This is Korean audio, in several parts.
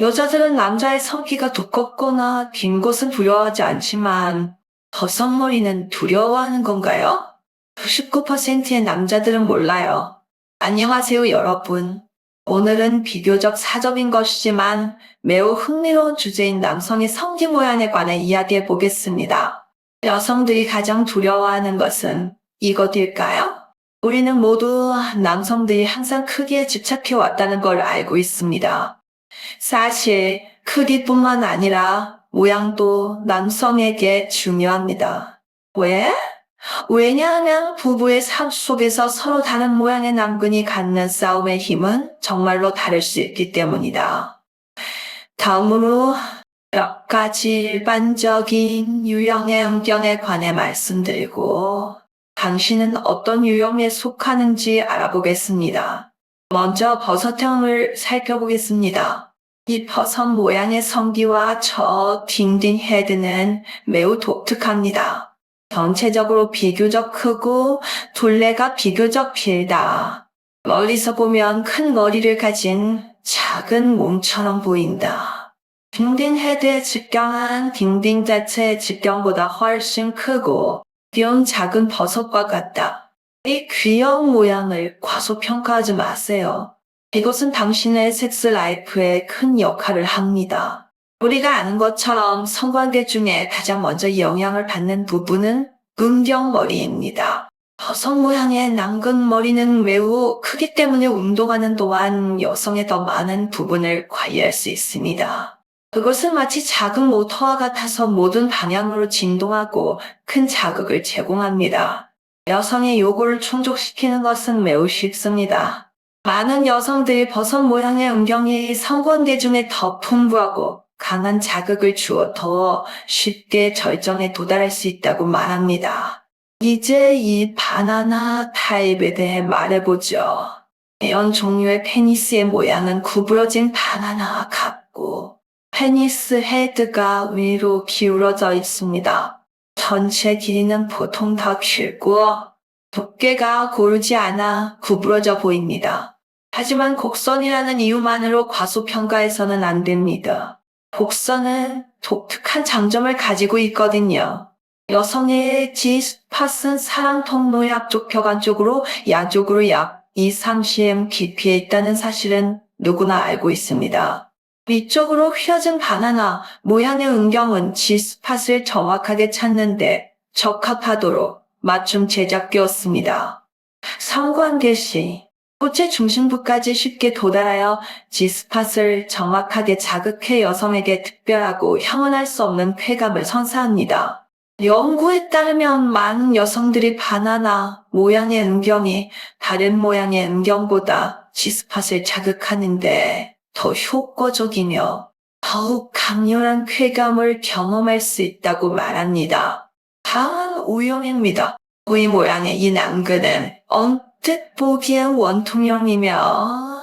여자들은 남자의 성기가 두껍거나 긴 것은 두려워하지 않지만 버섯머리는 두려워하는 건가요? 99%의 남자들은 몰라요. 안녕하세요, 여러분. 오늘은 비교적 사적인 것이지만 매우 흥미로운 주제인 남성의 성기 모양에 관해 이야기해 보겠습니다. 여성들이 가장 두려워하는 것은 이것일까요? 우리는 모두 남성들이 항상 크기에 집착해 왔다는 걸 알고 있습니다. 사실 크기뿐만 아니라 모양도 남성에게 중요합니다. 왜? 왜냐하면 부부의 삶 속에서 서로 다른 모양의 남근이 갖는 싸움의 힘은 정말로 다를 수 있기 때문이다. 다음으로 몇 가지 일반적인 유형의 음경에 관해 말씀드리고 당신은 어떤 유형에 속하는지 알아보겠습니다. 먼저 버섯형을 살펴보겠습니다. 이 버섯 모양의 성기와 저 딩딩 헤드는 매우 독특합니다. 전체적으로 비교적 크고 둘레가 비교적 길다. 멀리서 보면 큰 머리를 가진 작은 몸처럼 보인다. 딩딩 헤드의 직경은 딩딩 자체의 직경보다 훨씬 크고 귀여운 작은 버섯과 같다. 이 귀여운 모양을 과소평가하지 마세요. 이것은 당신의 섹스 라이프에 큰 역할을 합니다. 우리가 아는 것처럼 성관계 중에 가장 먼저 영향을 받는 부분은 음경머리입니다. 버섯 모양의 남근 머리는 매우 크기 때문에 운동하는 동안 여성의 더 많은 부분을 관리할 수 있습니다. 그것은 마치 작은 모터와 같아서 모든 방향으로 진동하고 큰 자극을 제공합니다. 여성의 요구를 충족시키는 것은 매우 쉽습니다. 많은 여성들이 버섯 모양의 음경이 성관계 중에 더 풍부하고 강한 자극을 주어 더 쉽게 절정에 도달할 수 있다고 말합니다. 이제 이 바나나 타입에 대해 말해보죠. 이런 종류의 페니스의 모양은 구부러진 바나나와 같고 페니스 헤드가 위로 기울어져 있습니다. 전체 길이는 보통 더 길고 두께가 고르지 않아 구부러져 보입니다. 하지만 곡선이라는 이유만으로 과소평가해서는 안 됩니다. 곡선은 독특한 장점을 가지고 있거든요. 여성의 G스팟은 사랑통로 양쪽 벽안 쪽으로 양쪽으로 약 2-3cm 깊이에 있다는 사실은 누구나 알고 있습니다. 위쪽으로 휘어진 바나나 모양의 음경은 G스팟을 정확하게 찾는데 적합하도록 맞춤 제작되었습니다. 성관계 시 꽃의 중심부까지 쉽게 도달하여 G스팟을 정확하게 자극해 여성에게 특별하고 형언할 수 없는 쾌감을 선사합니다. 연구에 따르면 많은 여성들이 바나나 모양의 음경이 다른 모양의 음경보다 G스팟을 자극하는데 더 효과적이며 더욱 강렬한 쾌감을 경험할 수 있다고 말합니다. 다음은 O형입니다. V 모양의 이 남근은 언뜻 보기엔 원통형이며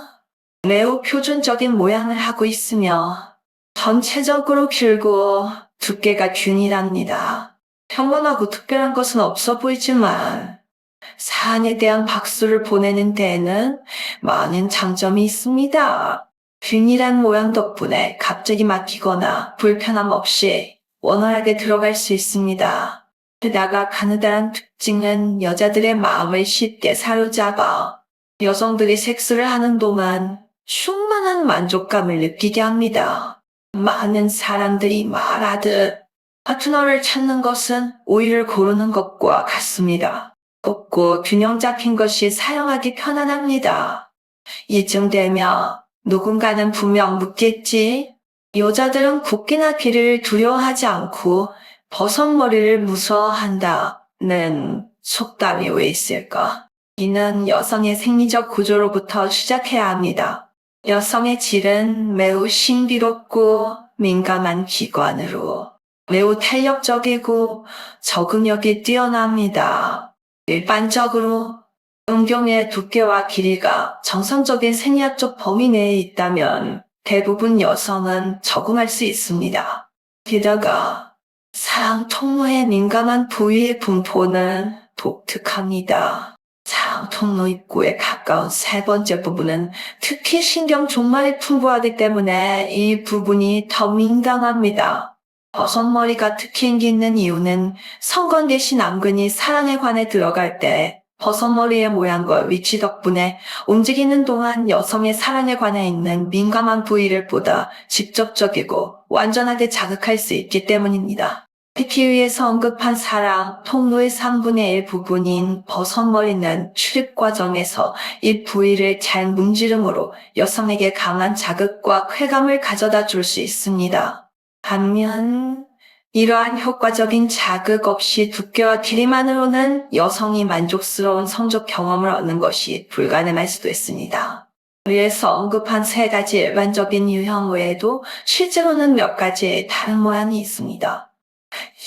매우 표준적인 모양을 하고 있으며 전체적으로 길고 두께가 균일합니다. 평범하고 특별한 것은 없어 보이지만 사안에 대한 박수를 보내는 데에는 많은 장점이 있습니다. 균일한 모양 덕분에 갑자기 막히거나 불편함 없이 원활하게 들어갈 수 있습니다. 게다가 가느다란 특징은 여자들의 마음을 쉽게 사로잡아 여성들이 섹스를 하는 동안 충만한 만족감을 느끼게 합니다. 많은 사람들이 말하듯 파트너를 찾는 것은 오이를 고르는 것과 같습니다. 곱고 균형 잡힌 것이 사용하기 편안합니다. 이쯤 되면 누군가는 분명 묻겠지. 여자들은 굵기나 길이를 두려워하지 않고 버섯머리를 무서워한다는 속담이 왜 있을까? 이는 여성의 생리적 구조로부터 시작해야 합니다. 여성의 질은 매우 신비롭고 민감한 기관으로 매우 탄력적이고 적응력이 뛰어납니다. 일반적으로 음경의 두께와 길이가 정상적인 생리학적 범위 내에 있다면 대부분 여성은 적응할 수 있습니다. 게다가 사랑 통로에 민감한 부위의 분포는 독특합니다. 통로 입구에 가까운 세 번째 부분은 특히 신경 종말이 풍부하기 때문에 이 부분이 더 민감합니다. 버섯머리가 특히 인기 있는 이유는 성관계시 남근이 사랑에 관해 들어갈 때 버섯머리의 모양과 위치 덕분에 움직이는 동안 여성의 사랑에 관해 있는 민감한 부위를 보다 직접적이고 완전하게 자극할 수 있기 때문입니다. 특히 위에서 언급한 사랑, 통로의 3분의 1 부분인 버섯머리는 출입 과정에서 이 부위를 잘 문지름으로 여성에게 강한 자극과 쾌감을 가져다 줄 수 있습니다. 반면 이러한 효과적인 자극 없이 두께와 길이만으로는 여성이 만족스러운 성적 경험을 얻는 것이 불가능할 수도 있습니다. 위에서 언급한 3가지 일반적인 유형 외에도 실제로는 몇 가지의 다른 모양이 있습니다.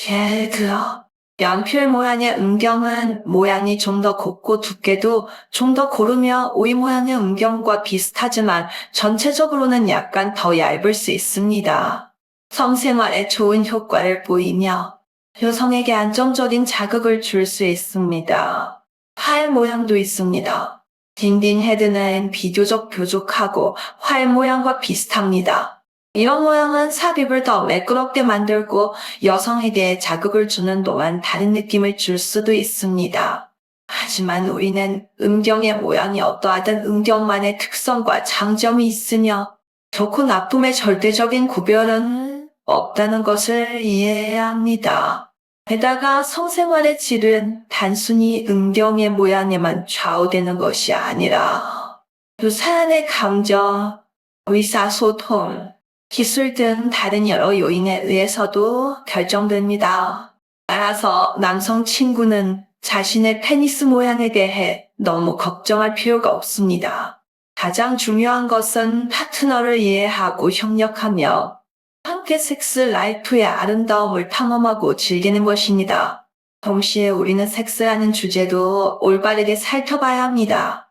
예를 들어 연필 모양의 음경은 모양이 좀 더 곱고 두께도 좀 더 고르며 오이 모양의 음경과 비슷하지만 전체적으로는 약간 더 얇을 수 있습니다. 성생활에 좋은 효과를 보이며 여성에게 안정적인 자극을 줄 수 있습니다. 활 모양도 있습니다. 딩딩 헤드는 비교적 뾰족하고 활 모양과 비슷합니다. 이런 모양은 삽입을 더 매끄럽게 만들고 여성에게 자극을 주는 동안 다른 느낌을 줄 수도 있습니다. 하지만 우리는 음경의 모양이 어떠하든 음경만의 특성과 장점이 있으며 좋고 나쁨의 절대적인 구별은 없다는 것을 이해해야 합니다. 게다가 성생활의 질은 단순히 음경의 모양에만 좌우되는 것이 아니라 사람의 감정, 의사소통, 기술 등 다른 여러 요인에 의해서도 결정됩니다. 따라서 남성 친구는 자신의 페니스 모양에 대해 너무 걱정할 필요가 없습니다. 가장 중요한 것은 파트너를 이해하고 협력하며 함께 섹스 라이프의 아름다움을 탐험하고 즐기는 것입니다. 동시에 우리는 섹스라는 주제도 올바르게 살펴봐야 합니다.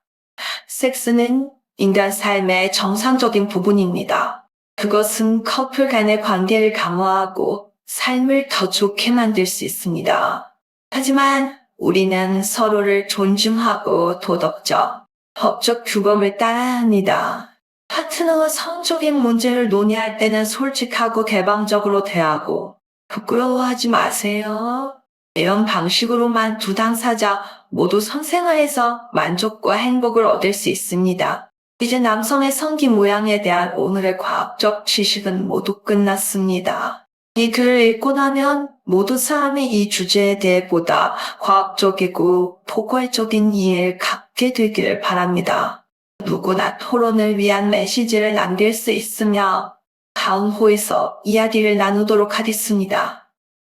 섹스는 인간 삶의 정상적인 부분입니다. 그것은 커플 간의 관계를 강화하고 삶을 더 좋게 만들 수 있습니다. 하지만 우리는 서로를 존중하고 도덕적, 법적 규범을 따라야 합니다. 파트너와 성적인 문제를 논의할 때는 솔직하고 개방적으로 대하고 부끄러워하지 마세요. 이런 방식으로만 두 당사자 모두 성생활에서 만족과 행복을 얻을 수 있습니다. 이제 남성의 성기 모양에 대한 오늘의 과학적 지식은 모두 끝났습니다. 이 글을 읽고 나면 모두 사람이 이 주제에 대해 보다 과학적이고 포괄적인 이해를 갖게 되기를 바랍니다. 누구나 토론을 위한 메시지를 남길 수 있으며 다음 호에서 이야기를 나누도록 하겠습니다.